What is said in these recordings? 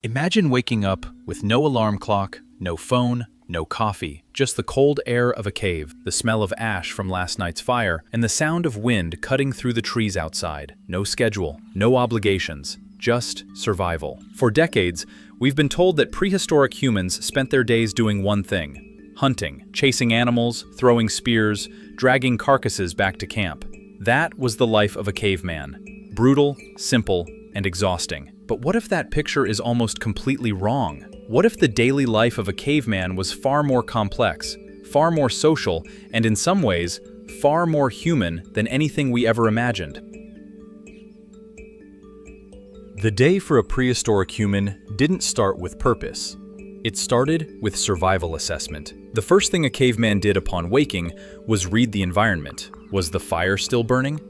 Imagine waking up with no alarm clock, no phone, no coffee, just the cold air of a cave, the smell of ash from last night's fire, and the sound of wind cutting through the trees outside. No schedule, no obligations, just survival. For decades, we've been told that prehistoric humans spent their days doing one thing: hunting, chasing animals, throwing spears, dragging carcasses back to camp. That was the life of a caveman. Brutal, simple, and exhausting. But what if that picture is almost completely wrong? What if the daily life of a caveman was far more complex, far more social, and in some ways, far more human than anything we ever imagined? The day for a prehistoric human didn't start with purpose. It started with survival assessment. The first thing a caveman did upon waking was read the environment. Was the fire still burning?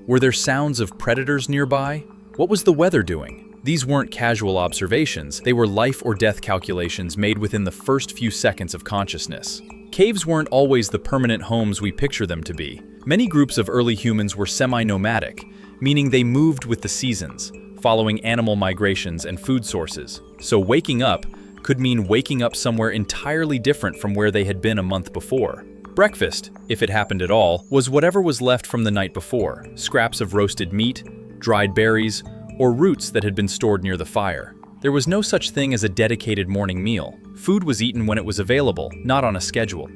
Were there sounds of predators nearby? What was the weather doing? These weren't casual observations, they were life or death calculations made within the first few seconds of consciousness. Caves weren't always the permanent homes we picture them to be. Many groups of early humans were semi-nomadic, meaning they moved with the seasons, following animal migrations and food sources. So waking up could mean waking up somewhere entirely different from where they had been a month before. Breakfast, if it happened at all, was whatever was left from the night before: scraps of roasted meat, dried berries, or roots that had been stored near the fire. There was no such thing as a dedicated morning meal. Food was eaten when it was available, not on a schedule.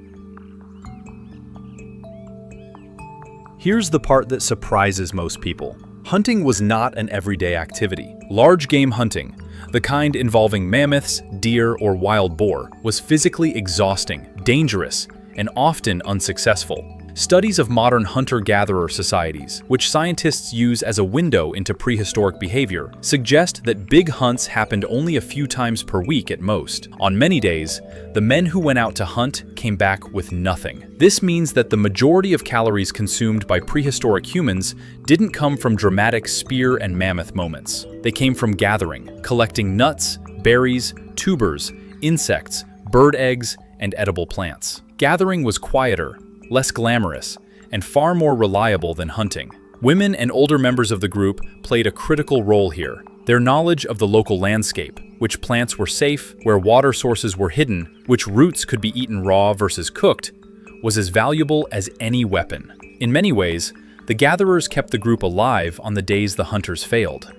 Here's the part that surprises most people. Hunting was not an everyday activity. Large game hunting, the kind involving mammoths, deer, or wild boar, was physically exhausting, dangerous, and often unsuccessful. Studies of modern hunter-gatherer societies, which scientists use as a window into prehistoric behavior, suggest that big hunts happened only a few times per week at most. On many days, the men who went out to hunt came back with nothing. This means that the majority of calories consumed by prehistoric humans didn't come from dramatic spear and mammoth moments. They came from gathering, collecting nuts, berries, tubers, insects, bird eggs, and edible plants. Gathering was quieter, less glamorous, and far more reliable than hunting. Women and older members of the group played a critical role here. Their knowledge of the local landscape, which plants were safe, where water sources were hidden, which roots could be eaten raw versus cooked, was as valuable as any weapon. In many ways, the gatherers kept the group alive on the days the hunters failed.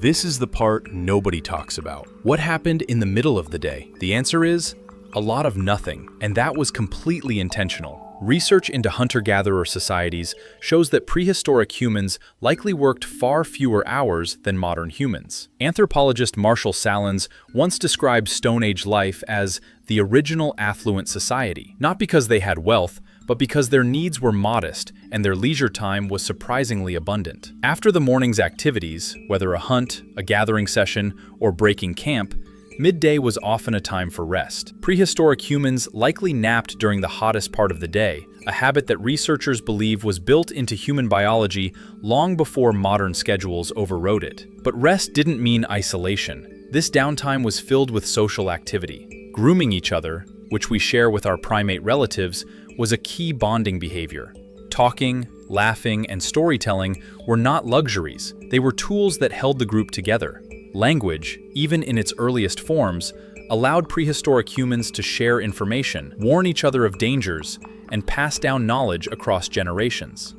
This is the part nobody talks about. What happened in the middle of the day? The answer is a lot of nothing, and that was completely intentional. Research into hunter-gatherer societies shows that prehistoric humans likely worked far fewer hours than modern humans. Anthropologist Marshall Salins once described Stone Age life as the original affluent society, not because they had wealth, but because their needs were modest and their leisure time was surprisingly abundant. After the morning's activities, whether a hunt, a gathering session, or breaking camp, midday was often a time for rest. Prehistoric humans likely napped during the hottest part of the day, a habit that researchers believe was built into human biology long before modern schedules overrode it. But rest didn't mean isolation. This downtime was filled with social activity. Grooming each other, which we share with our primate relatives, was a key bonding behavior. Talking, laughing, and storytelling were not luxuries. They were tools that held the group together. Language, even in its earliest forms, allowed prehistoric humans to share information, warn each other of dangers, and pass down knowledge across generations.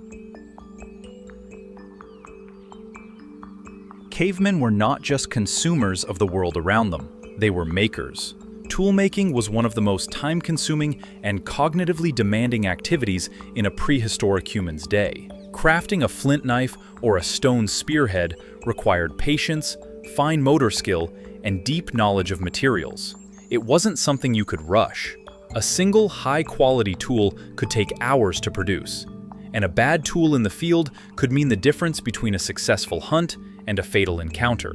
Cavemen were not just consumers of the world around them, they were makers. Toolmaking was one of the most time-consuming and cognitively demanding activities in a prehistoric human's day. Crafting a flint knife or a stone spearhead required patience, fine motor skill, and deep knowledge of materials. It wasn't something you could rush. A single high-quality tool could take hours to produce, and a bad tool in the field could mean the difference between a successful hunt and a fatal encounter.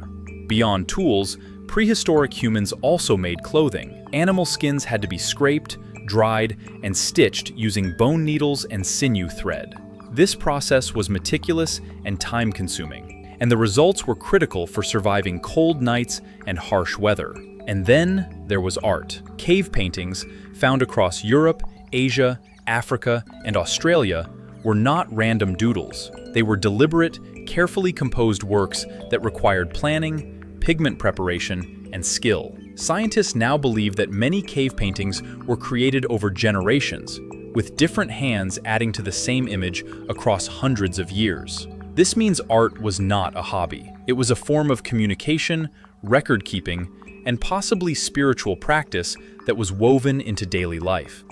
Beyond tools, prehistoric humans also made clothing. Animal skins had to be scraped, dried, and stitched using bone needles and sinew thread. This process was meticulous and time-consuming, and the results were critical for surviving cold nights and harsh weather. And then there was art. Cave paintings, found across Europe, Asia, Africa, and Australia, were not random doodles. They were deliberate, carefully composed works that required planning, pigment preparation, and skill. Scientists now believe that many cave paintings were created over generations, with different hands adding to the same image across hundreds of years. This means art was not a hobby. It was a form of communication, record-keeping, and possibly spiritual practice that was woven into daily life.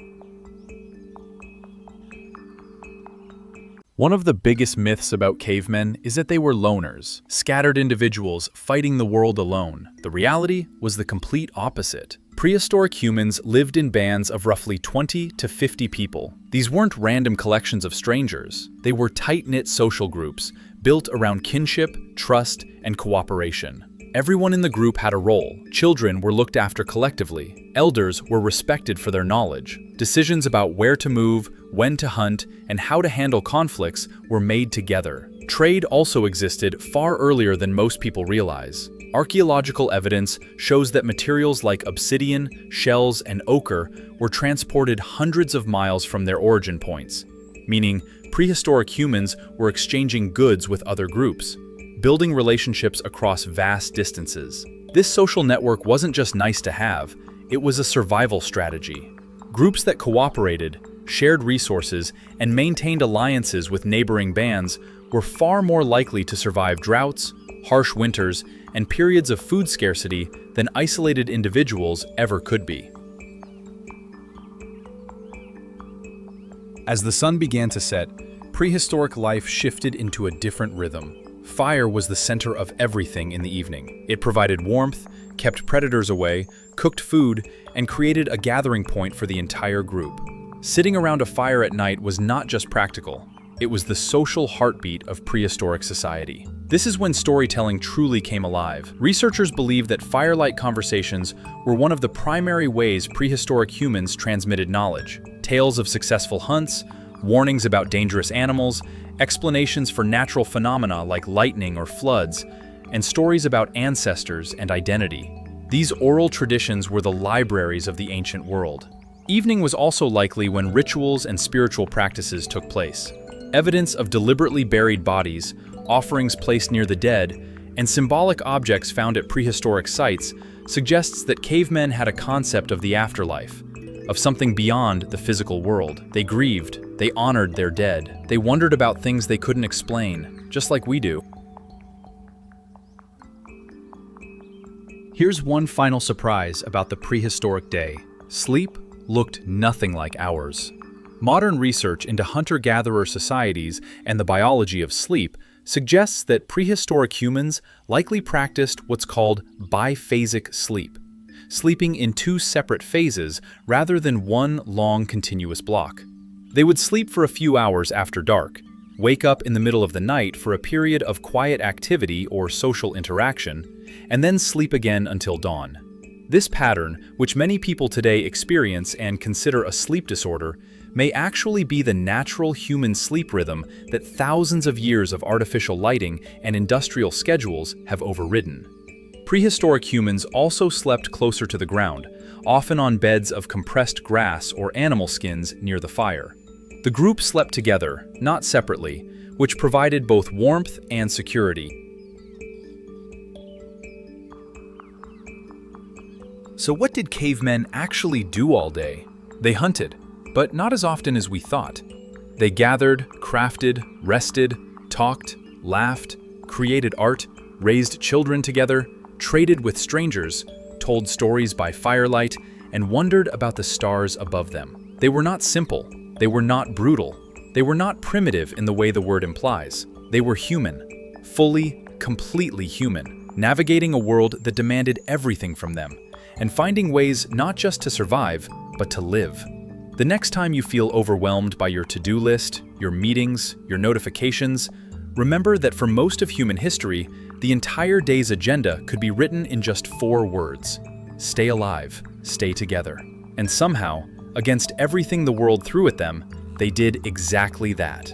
One of the biggest myths about cavemen is that they were loners, scattered individuals fighting the world alone. The reality was the complete opposite. Prehistoric humans lived in bands of roughly 20 to 50 people. These weren't random collections of strangers. They were tight-knit social groups, built around kinship, trust, and cooperation. Everyone in the group had a role. Children were looked after collectively. Elders were respected for their knowledge. Decisions about where to move, when to hunt, and how to handle conflicts were made together. Trade also existed far earlier than most people realize. Archaeological evidence shows that materials like obsidian, shells, and ochre were transported hundreds of miles from their origin points, meaning prehistoric humans were exchanging goods with other groups, building relationships across vast distances. This social network wasn't just nice to have, it was a survival strategy. Groups that cooperated, shared resources, and maintained alliances with neighboring bands were far more likely to survive droughts, harsh winters, and periods of food scarcity than isolated individuals ever could be. As the sun began to set, prehistoric life shifted into a different rhythm. Fire was the center of everything in the evening. It provided warmth, kept predators away, cooked food, and created a gathering point for the entire group. Sitting around a fire at night was not just practical, it was the social heartbeat of prehistoric society. This is when storytelling truly came alive. Researchers believe that firelight conversations were one of the primary ways prehistoric humans transmitted knowledge. Tales of successful hunts, warnings about dangerous animals, explanations for natural phenomena like lightning or floods, and stories about ancestors and identity. These oral traditions were the libraries of the ancient world. Evening was also likely when rituals and spiritual practices took place. Evidence of deliberately buried bodies, offerings placed near the dead, and symbolic objects found at prehistoric sites suggests that cavemen had a concept of the afterlife, of something beyond the physical world. They grieved, they honored their dead, they wondered about things they couldn't explain, just like we do. Here's one final surprise about the prehistoric day. Sleep looked nothing like ours. Modern research into hunter-gatherer societies and the biology of sleep suggests that prehistoric humans likely practiced what's called biphasic sleep, sleeping in two separate phases rather than one long continuous block. They would sleep for a few hours after dark, wake up in the middle of the night for a period of quiet activity or social interaction, and then sleep again until dawn. This pattern, which many people today experience and consider a sleep disorder, may actually be the natural human sleep rhythm that thousands of years of artificial lighting and industrial schedules have overridden. Prehistoric humans also slept closer to the ground, often on beds of compressed grass or animal skins near the fire. The group slept together, not separately, which provided both warmth and security. So what did cavemen actually do all day? They hunted, but not as often as we thought. They gathered, crafted, rested, talked, laughed, created art, raised children together, traded with strangers, told stories by firelight, and wondered about the stars above them. They were not simple. They were not brutal. They were not primitive in the way the word implies. They were human, fully, completely human, navigating a world that demanded everything from them, and finding ways not just to survive, but to live. The next time you feel overwhelmed by your to-do list, your meetings, your notifications, remember that for most of human history, the entire day's agenda could be written in just 4 words. Stay alive, stay together. And somehow, against everything the world threw at them, they did exactly that.